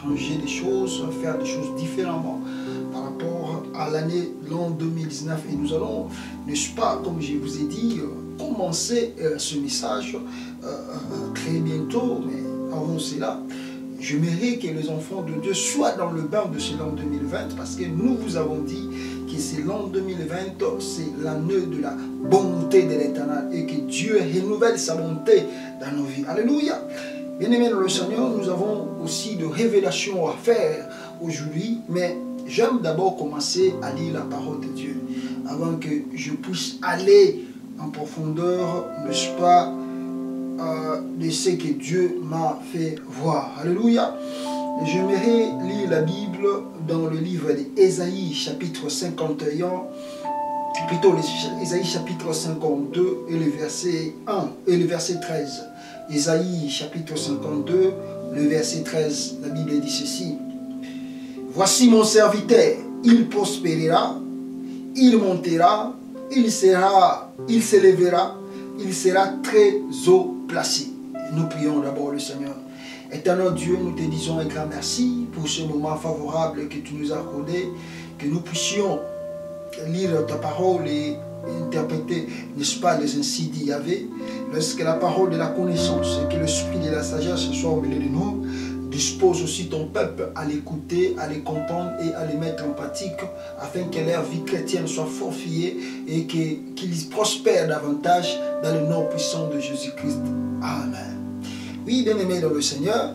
Changer des choses, faire des choses différemment par rapport à l'an 2019. Et nous allons, n'est-ce pas, comme je vous ai dit, commencer ce message très bientôt. Mais avant cela, j'aimerais que les enfants de Dieu soient dans le bain de ce l'an 2020, parce que nous vous avons dit que c'est l'an 2020, c'est l'année de la bonté de l'Éternel et que Dieu renouvelle sa bonté dans nos vies. Alléluia. Bien-aimés dans le Seigneur, nous avons aussi de révélations à faire aujourd'hui, mais j'aime d'abord commencer à lire la parole de Dieu avant que je puisse aller en profondeur, n'est-ce pas, de ce que Dieu m'a fait voir. Alléluia. J'aimerais lire la Bible dans le livre d'Ésaïe chapitre 51, plutôt Ésaïe chapitre 52 et le verset 1 et le verset 13. Ésaïe chapitre 52, le verset 13, la Bible dit ceci. Voici mon serviteur, il prospérera, il montera, il s'élèvera, il sera très haut placé. Nous prions d'abord le Seigneur. Éternel Dieu, nous te disons un grand merci pour ce moment favorable que tu nous as accordé, que nous puissions lire ta parole et interpréter, n'est-ce pas, les ainsi dit Yahvé, lorsque la parole de la connaissance et que l'esprit de la sagesse soit au milieu de nous, dispose aussi ton peuple à l'écouter, à les comprendre et à les mettre en pratique, afin que leur vie chrétienne soit fortifiée et qu'ils prospèrent davantage dans le nom puissant de Jésus-Christ. Amen. Oui, bien-aimés dans le Seigneur,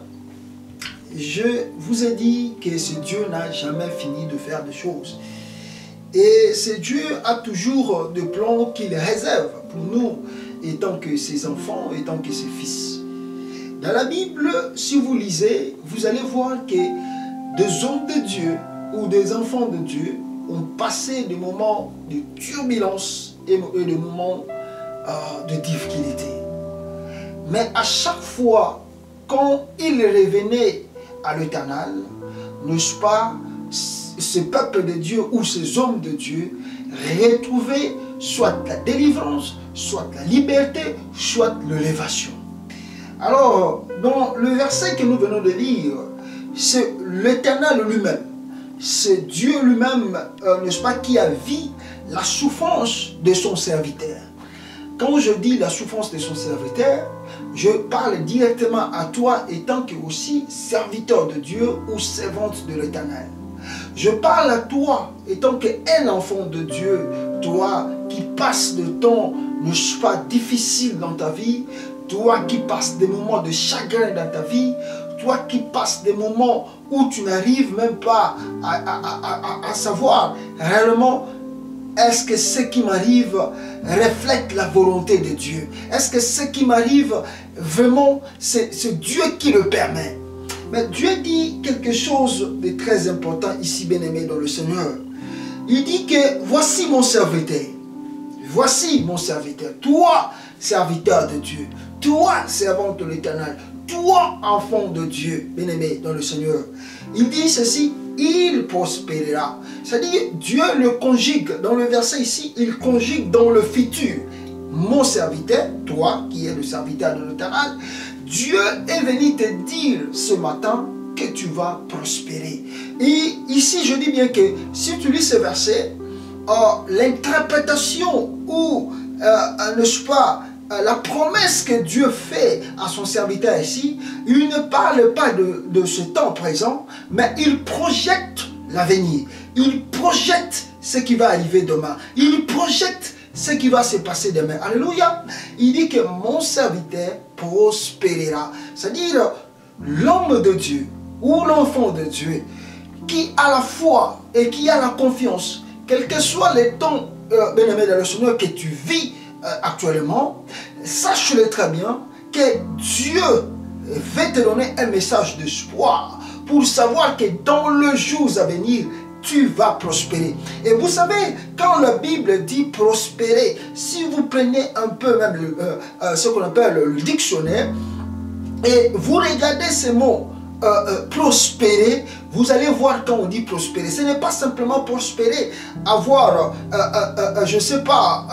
je vous ai dit que ce Dieu n'a jamais fini de faire des choses. Et ce Dieu a toujours des plans qu'il réserve pour nous, étant que ses enfants, étant que ses fils. Dans la Bible, si vous lisez, vous allez voir que des hommes de Dieu ou des enfants de Dieu ont passé des moments de turbulence et des moments de difficulté. Mais à chaque fois, quand ils revenaient à l'Éternel, n'est-ce pas, ce peuple de Dieu ou ces hommes de Dieu retrouvaient soit la délivrance, soit la liberté, soit l'élévation. Alors, dans le verset que nous venons de lire, c'est l'Éternel lui-même, c'est Dieu lui-même, n'est-ce pas, qui a vu la souffrance de son serviteur. Quand je dis la souffrance de son serviteur, je parle directement à toi étant que aussi serviteur de Dieu ou servante de l'Éternel. Je parle à toi étant qu'un enfant de Dieu, toi qui passes de temps, n'est-ce pas, difficile dans ta vie, toi qui passes des moments de chagrin dans ta vie, toi qui passes des moments où tu n'arrives même pas à savoir réellement est-ce que ce qui m'arrive reflète la volonté de Dieu? Est-ce que ce qui m'arrive vraiment, c'est Dieu qui le permet? Mais Dieu dit quelque chose de très important ici, bien-aimé dans le Seigneur. Il dit que voici mon serviteur. Voici mon serviteur. Toi, serviteur de Dieu. Toi, servant de l'Éternel. Toi, enfant de Dieu, bien-aimé dans le Seigneur. Il dit ceci, il prospérera. C'est-à-dire, Dieu le conjugue. Dans le verset ici, il conjugue dans le futur. Mon serviteur, toi qui es le serviteur de l'Éternel, Dieu est venu te dire ce matin que tu vas prospérer. Et ici, je dis bien que si tu lis ce verset, l'interprétation ou, n'est-ce pas, la promesse que Dieu fait à son serviteur ici, il ne parle pas de ce temps présent, mais il projette l'avenir. Il projette ce qui va arriver demain. Il projette ce qui va se passer demain. Alléluia. Il dit que mon serviteur prospérera. C'est-à-dire, l'homme de Dieu ou l'enfant de Dieu qui a la foi et qui a la confiance, quel que soit les temps, bien-aimé dans le Seigneur, que tu vis actuellement, sache-le très bien que Dieu va te donner un message d'espoir pour savoir que dans les jours à venir, tu vas prospérer. Et vous savez, quand la Bible dit prospérer, si vous prenez un peu même ce qu'on appelle le dictionnaire, et vous regardez ces mots, prospérer, vous allez voir quand on dit prospérer, ce n'est pas simplement prospérer, avoir, je ne sais pas,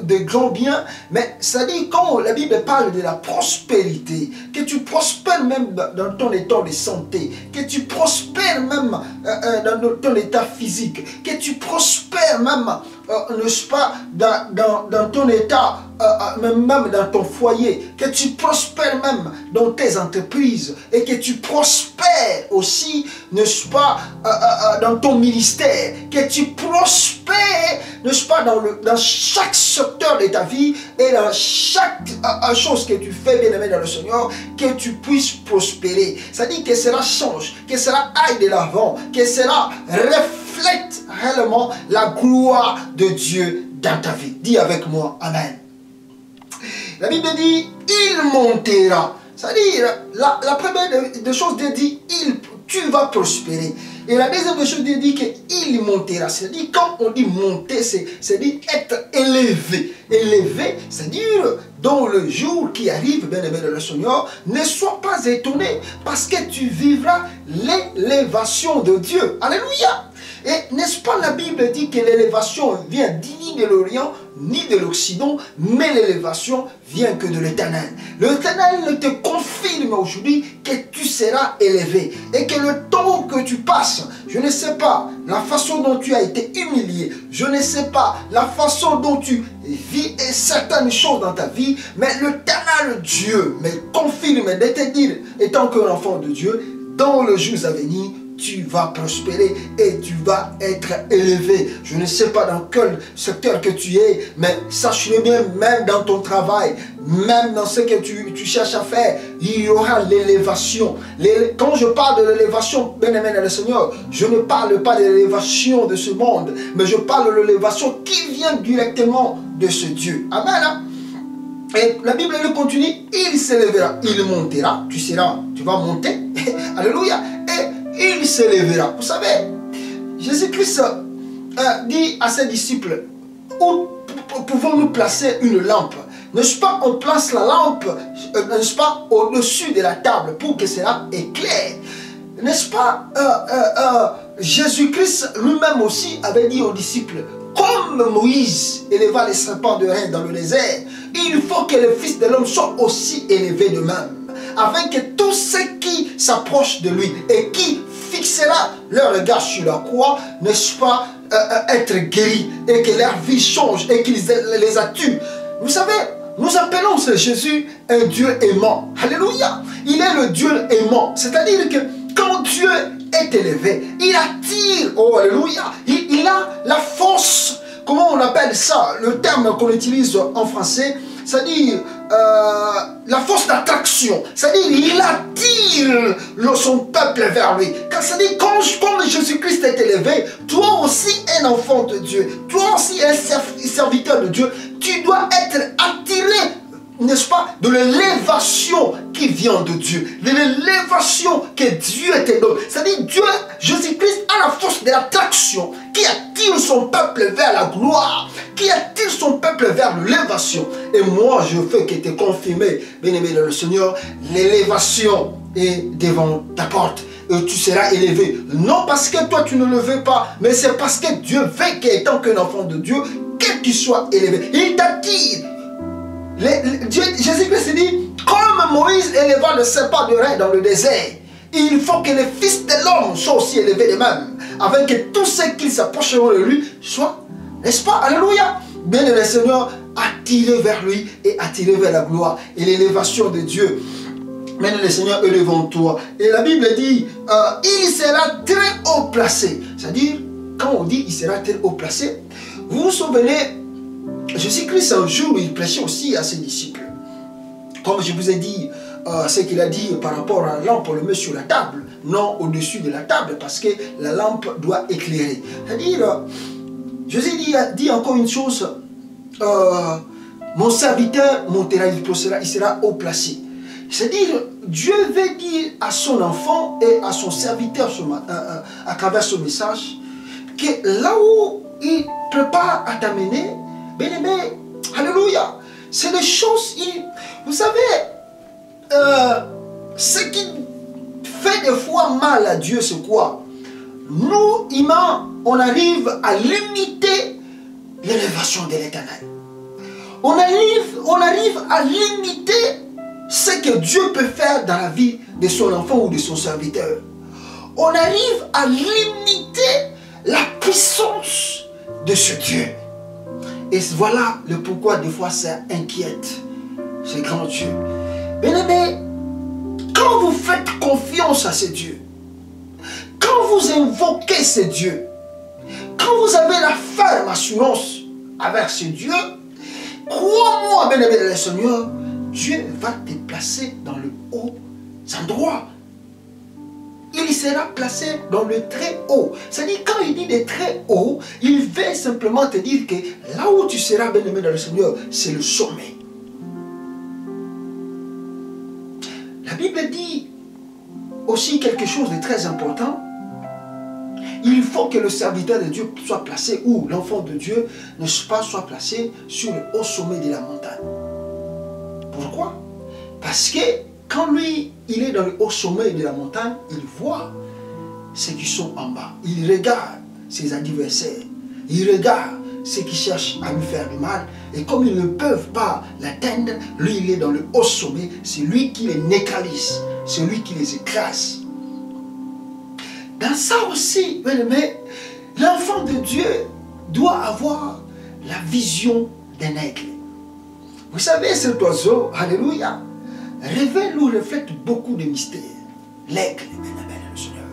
de grands biens, mais ça dit quand la Bible parle de la prospérité, que tu prospères même dans ton état de santé, que tu prospères même dans ton état physique, que tu prospères même, n'est-ce pas, dans ton état, même dans ton foyer, que tu prospères même dans tes entreprises et que tu prospères aussi, n'est-ce pas, dans ton ministère, que tu prospères, n'est-ce pas, dans chaque secteur de ta vie et dans chaque chose que tu fais, bien aimé dans le Seigneur, que tu puisses prospérer. Ça dit que cela change, que cela aille de l'avant, que cela reflète réellement la gloire de Dieu dans ta vie. Dis avec moi, Amen. La Bible dit, il montera. C'est-à-dire, la première des choses, Dieu dit, tu vas prospérer. Et la deuxième des choses, Dieu dit qu'il montera. C'est-à-dire, quand on dit monter, c'est-à-dire être élevé. Élevé, c'est-à-dire, dans le jour qui arrive, bien aimé de le Seigneur, ne sois pas étonné parce que tu vivras l'élévation de Dieu. Alléluia. Et n'est-ce pas la Bible dit que l'élévation vient ni de l'Orient, ni de l'Occident, mais l'élévation vient que de l'Éternel. L'Éternel te confirme aujourd'hui que tu seras élevé. Et que le temps que tu passes, je ne sais pas la façon dont tu as été humilié, je ne sais pas la façon dont tu vis certaines choses dans ta vie, mais l'Éternel Dieu me confirme de te dire, étant qu'un enfant de Dieu, dans le jour à venir, tu vas prospérer et tu vas être élevé. Je ne sais pas dans quel secteur que tu es, mais sache-le bien, même dans ton travail, même dans ce que tu cherches à faire, il y aura l'élévation. Quand je parle de l'élévation, bien aimé dans le Seigneur, je ne parle pas de l'élévation de ce monde, mais je parle de l'élévation qui vient directement de ce Dieu. Amen. Et la Bible elle continue, il s'élèvera, il montera, tu vas monter, alléluia, et il s'élèvera. Vous savez, Jésus-Christ dit à ses disciples, où pouvons-nous placer une lampe? N'est-ce pas, on place la lampe, n'est-ce pas, au-dessus de la table pour que cela éclaire. N'est-ce pas, Jésus-Christ lui-même aussi avait dit aux disciples, comme Moïse éleva les serpents de rein dans le désert, il faut que le Fils de l'homme soit aussi élevé de même, afin que tous ceux qui s'approchent de lui et qui fixera leur regard sur la croix, n'est-ce pas, être guéris et que leur vie change et qu'ils les attuent. Vous savez, nous appelons ce Jésus un Dieu aimant. Alléluia. Il est le Dieu aimant. C'est-à-dire que quand Dieu est élevé, il attire, oh alléluia, il a la force, comment on appelle ça, le terme qu'on utilise en français, c'est-à-dire la force d'attraction, c'est-à-dire il attire son peuple vers lui. C'est-à-dire quand Jésus-Christ est élevé, toi aussi un enfant de Dieu, toi aussi un serviteur de Dieu, tu dois être attiré, n'est-ce pas, de l'élévation qui vient de Dieu, de l'élévation que Dieu te donne. C'est-à-dire Dieu, Jésus-Christ a la force de l'attraction qui attire son peuple vers la gloire, qui attire son peuple vers l'élévation. Et moi, je veux que te confirmer, bien-aimé dans le Seigneur, l'élévation est devant ta porte. Et tu seras élevé. Non parce que toi tu ne le veux pas, mais c'est parce que Dieu veut qu'étant qu'un enfant de Dieu, que tu sois élevé. Il t'attire. Jésus-Christ dit, comme Moïse éleva le serpent de rein dans le désert, il faut que le Fils de l'homme soit aussi élevé de même, afin que tous ceux qui s'approcheront de lui soient, n'est-ce pas, alléluia, bien le Seigneur, attiré vers lui et attiré vers la gloire et l'élévation de Dieu. Maintenant le Seigneur est devant toi. Et la Bible dit, il sera très haut placé. C'est-à-dire, quand on dit il sera très haut placé, vous vous souvenez Jésus-Christ, un jour, il prêchait aussi à ses disciples. Comme je vous ai dit, ce qu'il a dit par rapport à la lampe, on le met sur la table, non au-dessus de la table, parce que la lampe doit éclairer. C'est-à-dire, Jésus dit encore une chose, mon serviteur montera, il sera haut placé. C'est-à-dire, Dieu veut dire à son enfant et à son serviteur à travers ce message, que là où il prépare à t'amener, bien aimé, alléluia, c'est des choses, vous savez, ce qui fait des fois mal à Dieu, c'est quoi? Nous, humains, on arrive à limiter l'élévation de l'Éternel. On arrive à limiter ce que Dieu peut faire dans la vie de son enfant ou de son serviteur. On arrive à limiter la puissance de ce Dieu. Et voilà le pourquoi des fois ça inquiète ce grand Dieu. Bien-aimé, quand vous faites confiance à ce Dieu, quand vous invoquez ce Dieu, quand vous avez la ferme assurance avec ce Dieu, crois-moi, bien-aimé dans le Seigneur, Dieu va te placer dans le haut endroit. Il sera placé dans le très haut. C'est-à-dire, quand il dit de très haut, il veut simplement te dire que là où tu seras bien-aimé dans le Seigneur, c'est le sommet. La Bible dit aussi quelque chose de très important. Il faut que le serviteur de Dieu soit placé, ou l'enfant de Dieu ne soit placé sur le haut sommet de la montagne. Pourquoi? Parce que quand lui, il est dans le haut sommet de la montagne, il voit ceux qui sont en bas. Il regarde ses adversaires. Il regarde ceux qui cherchent à lui faire du mal. Et comme ils ne peuvent pas l'atteindre, lui, il est dans le haut sommet. C'est lui qui les neutralise. C'est lui qui les écrase. Dans ça aussi, l'enfant de Dieu doit avoir la vision d'un aigle. Vous savez, cet oiseau, alléluia, révèle ou reflète beaucoup de mystères. L'aigle, bien-aimé le Seigneur.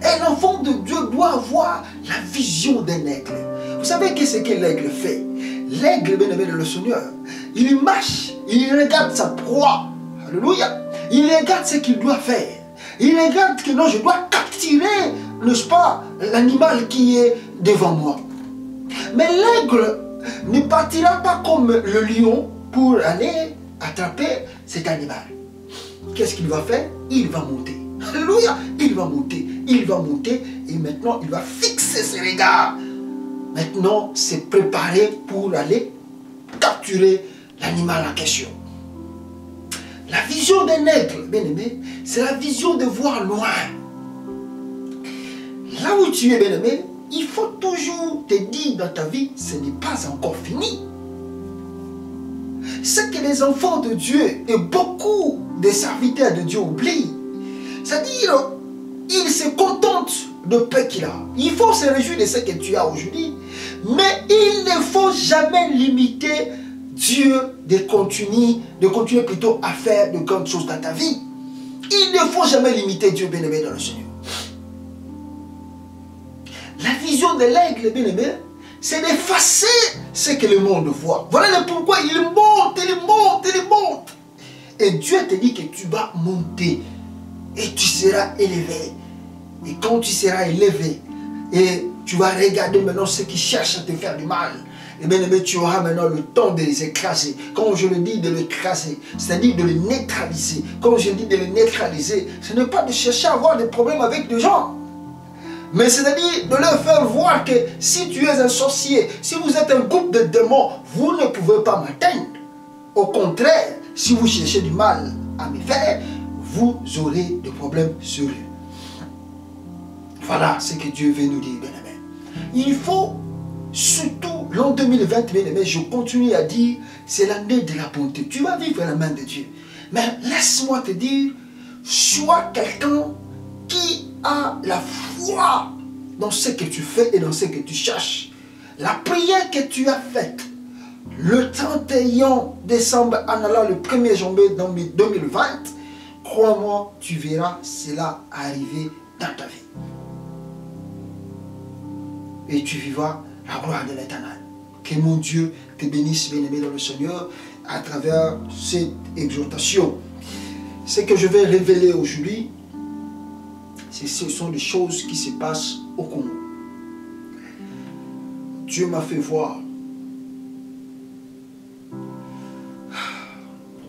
Et l'enfant de Dieu doit avoir la vision d'un aigle. Vous savez qu'est-ce que l'aigle fait? L'aigle, bien-aimé le Seigneur, il marche, il regarde sa proie. Alléluia. Il regarde ce qu'il doit faire. Il regarde que non, je dois capturer, n'est-ce pas, l'animal qui est devant moi. Mais l'aigle ne partira pas comme le lion pour aller attraper cet animal. Qu'est-ce qu'il va faire? Il va monter. Alléluia! Il va monter. Il va monter et maintenant il va fixer ses regards. Maintenant, c'est préparé pour aller capturer l'animal en question. La vision d'un aigle, bien aimé, c'est la vision de voir loin. Là où tu es, bien aimé, il faut toujours te dire dans ta vie, ce n'est pas encore fini. Ce que les enfants de Dieu et beaucoup des serviteurs de Dieu oublient, c'est-à-dire, ils se contentent de peu qu'il a. Il faut se réjouir de ce que tu as aujourd'hui, mais il ne faut jamais limiter Dieu de continuer plutôt à faire de grandes choses dans ta vie. Il ne faut jamais limiter Dieu, bien-aimé, dans le Seigneur. La vision de l'aigle, bien-aimé, c'est d'effacer ce que le monde voit. Voilà le pourquoi il monte, il monte, il monte. Et Dieu te dit que tu vas monter et tu seras élevé. Et quand tu seras élevé, et tu vas regarder maintenant ceux qui cherchent à te faire du mal, et bien aimé, tu auras maintenant le temps de les écraser. Quand je le dis de l'écraser, c'est-à-dire de les neutraliser. Quand je dis de les neutraliser, ce n'est pas de chercher à avoir des problèmes avec des gens. Mais c'est-à-dire de leur faire voir que si tu es un sorcier, si vous êtes un groupe de démons, vous ne pouvez pas m'atteindre. Au contraire, si vous cherchez du mal à me faire, vous aurez des problèmes sérieux. Voilà ce que Dieu veut nous dire, bien-aimé. Il faut surtout l'an 2020, bien-aimé, je continue à dire, c'est l'année de la bonté. Tu vas vivre la main de Dieu. Mais laisse-moi te dire, sois quelqu'un qui a la foi dans ce que tu fais et dans ce que tu cherches. La prière que tu as faite le 31 décembre en allant le 1er janvier 2020, crois-moi, tu verras cela arriver dans ta vie. Et tu vivras la gloire de l'Éternel. Que Que mon Dieu te bénisse, bien-aimé dans le Seigneur, à travers cette exhortation. Ce que je vais révéler aujourd'hui, ce sont des choses qui se passent au Congo. Dieu m'a fait voir.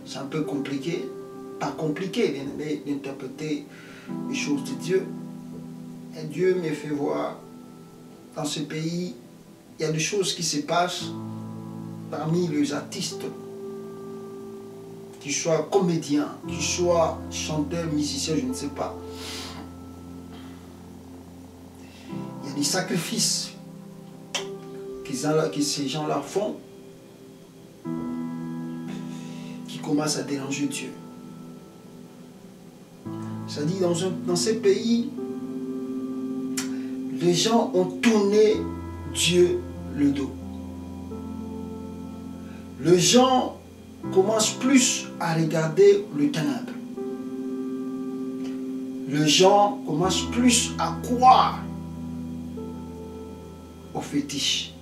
C'est un peu compliqué, pas compliqué, bien aimé, d'interpréter les choses de Dieu. Et Dieu m'a fait voir, dans ce pays, il y a des choses qui se passent parmi les artistes, qu'ils soient comédiens, qu'ils soient chanteurs, musiciens, je ne sais pas. Il y a des sacrifices que ces gens-là font qui commencent à déranger Dieu. C'est-à-dire dans ces pays, les gens ont tourné Dieu le dos. Les gens commencent plus à regarder le ténèbre. Les gens commencent plus à croire au fétiche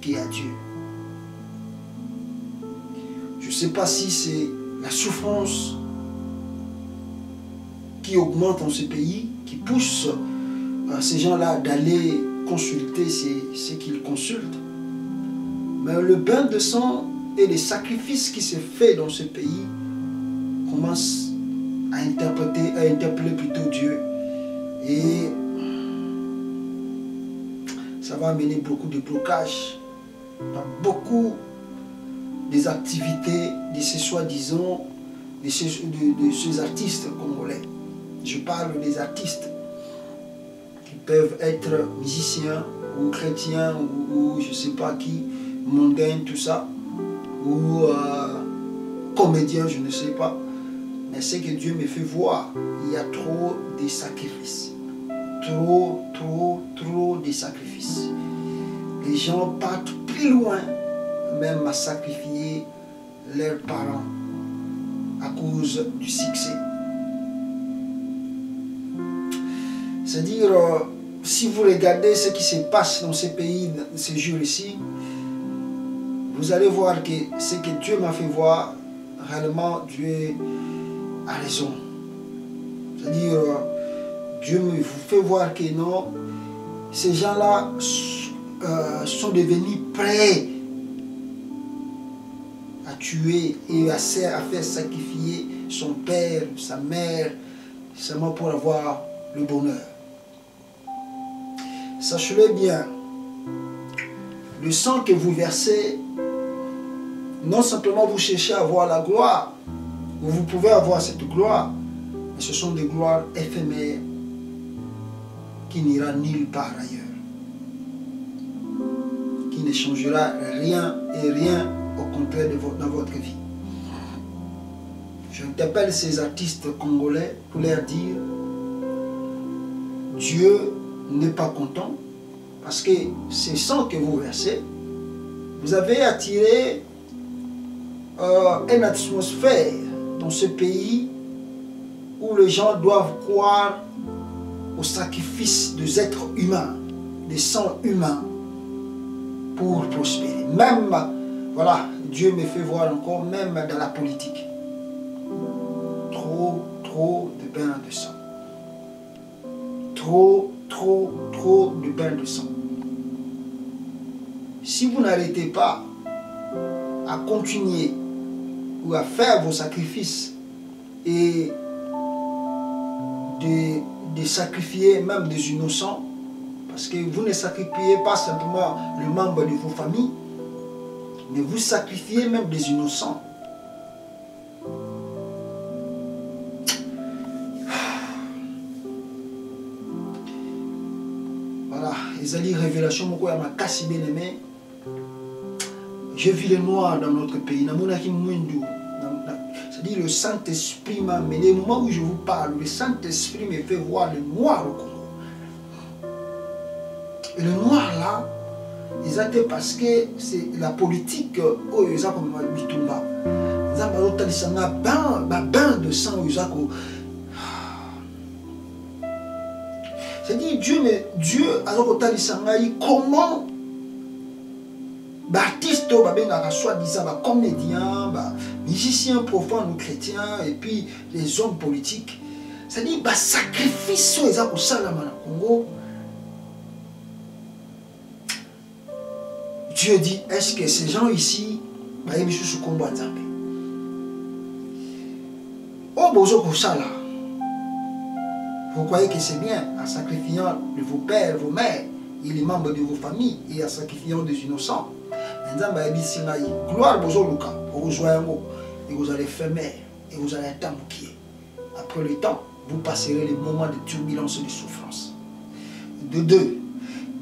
qui est à Dieu. Je ne sais pas si c'est la souffrance qui augmente dans ce pays, qui pousse ces gens-là d'aller consulter ce qu'ils consultent. Mais le bain de sang et les sacrifices qui se fait dans ce pays commencent à interpeller plutôt Dieu. Et ça va amener beaucoup de blocages dans beaucoup des activités de ces soi-disant, de ces artistes congolais. Je parle des artistes qui peuvent être musiciens ou chrétiens ou je ne sais pas qui, mondains, tout ça, ou comédiens, je ne sais pas. Mais ce que Dieu me fait voir, il y a trop de sacrifices. Trop de sacrifices. Les gens partent plus loin, même à sacrifier leurs parents à cause du succès. C'est-à-dire, si vous regardez ce qui se passe dans ces pays, ces jours-ci, vous allez voir que ce que Dieu m'a fait voir, réellement, Dieu a raison. C'est-à-dire, Dieu me fait voir que non, ces gens-là sont devenus prêts à tuer et à faire sacrifier son père, sa mère, seulement pour avoir le bonheur. Sachez-le bien, le sang que vous versez, non simplement vous cherchez à avoir la gloire, vous pouvez avoir cette gloire, mais ce sont des gloires éphémères qui n'ira nulle part ailleurs, qui ne changera rien et rien au contraire dans votre vie. J'interpelle ces artistes congolais pour leur dire, Dieu n'est pas content parce que ce sang que vous versez, vous avez attiré une atmosphère dans ce pays où les gens doivent croire au sacrifice des êtres humains, des sangs humains pour prospérer. Même, voilà, Dieu me fait voir encore, même dans la politique. Trop de bains de sang. Trop de bains de sang. Si vous n'arrêtez pas à continuer ou à faire vos sacrifices et de sacrifier même des innocents, parce que vous ne sacrifiez pas simplement le membre de vos familles, mais vous sacrifiez même des innocents. Voilà, les révélations, bien-aimé. J'ai vu le noir dans notre pays. C'est-à-dire le Saint-Esprit m'a amené. Au moment où je vous parle, le Saint-Esprit me fait voir le noir au Congo. Et le noir là, c'est parce que c'est la politique. Bain de sang. C'est-à-dire Dieu a comment artistes, soi-disant comédiens, musiciens profanes ou chrétiens, et puis les hommes politiques. C'est-à-dire, sacrifice au Congo. Dieu dit, est-ce que ces gens ici, ils combat Nzambe? Oh, vous croyez que c'est bien en sacrifiant vos pères, vos mères et les membres de vos familles et en sacrifiant des innocents. Gloire et vous allez faire mère et vous allez être mouqué. Après le temps, vous passerez les moments de turbulence et de souffrance. De deux,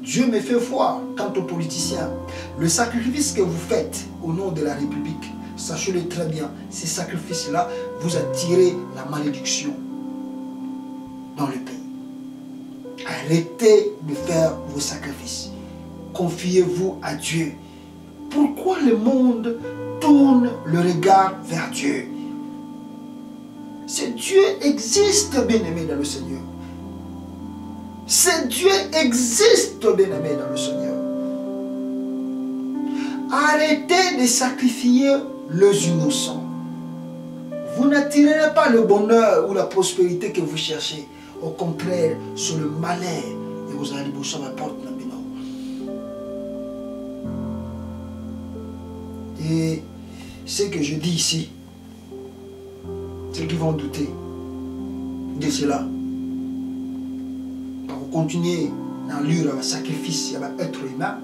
Dieu me fait voir, quant aux politiciens, le sacrifice que vous faites au nom de la République, sachez-le très bien, ces sacrifices-là, vous attirez la malédiction dans le pays. Arrêtez de faire vos sacrifices. Confiez-vous à Dieu. Pourquoi le monde tourne le regard vers Dieu? Ce Dieu existe, bien-aimé dans le Seigneur. Ce Dieu existe, bien-aimé dans le Seigneur. Arrêtez de sacrifier les innocents. Vous n'attirerez pas le bonheur ou la prospérité que vous cherchez. Au contraire, sur le malheur, et vous allez boucher ma porte. Et ce que je dis ici, ceux qui vont douter de cela, pour continuer dans l'ure, le sacrifice, il y a l'être humain.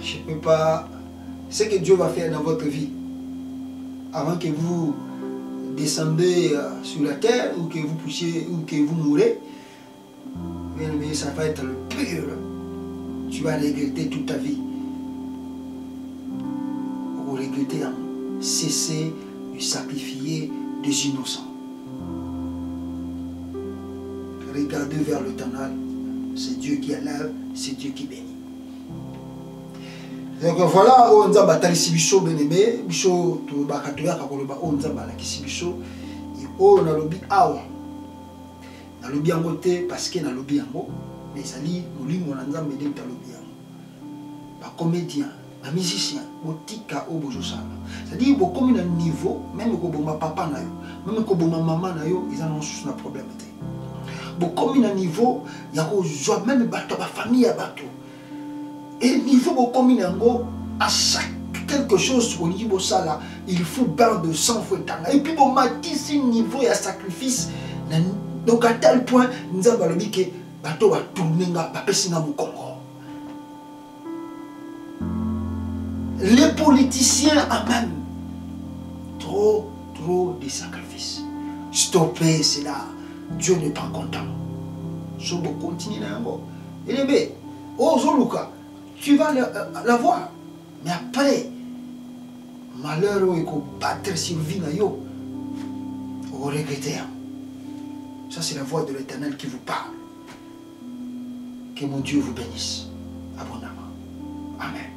Je ne peux pas. Ce que Dieu va faire dans votre vie, avant que vous descendez sur la terre, ou que vous puissiez, ou que vous mourrez, mais ça va être le pur. Tu vas regretter toute ta vie. Vous regrettez cesser de sacrifier des innocents. Regardez vers l'éternel. C'est Dieu qui élève, c'est Dieu qui bénit. Donc voilà, on a battu biso bien-aimé, biso to bakatoya kakoloba on a balaki biso et on a lobi awa. Na lobi yango te parce que na lobi yango, mais ça li molimo na nzambe de ta lobi yango. Ba comédien, ba musicien, botika o bozosala. C'est-à-dire bo comme un niveau, même ko boma papa na yo, même ko boma maman na yo, ils en ont sous un problème te. Bo comme un niveau, ya ko joie même bato ba famille ya bato. Et niveau de commune à chaque quelque chose au niveau ça là, il faut bain de sang fouettanga. Et puis bon matisse niveau et sacrifice. Donc à tel point nous avons dit que bateau va tourner nga ba pesina mu Congo. Les politiciens en même trop de sacrifices. Stoppez cela. Dieu n'est pas content. Je vais continuer là. Et les bé, oh Zoluka, tu vas la voir. Mais après, malheur et qu'on battre sur vie, vous regrettez. Ça, c'est la voix de l'Éternel qui vous parle. Que mon Dieu vous bénisse abondamment. Amen.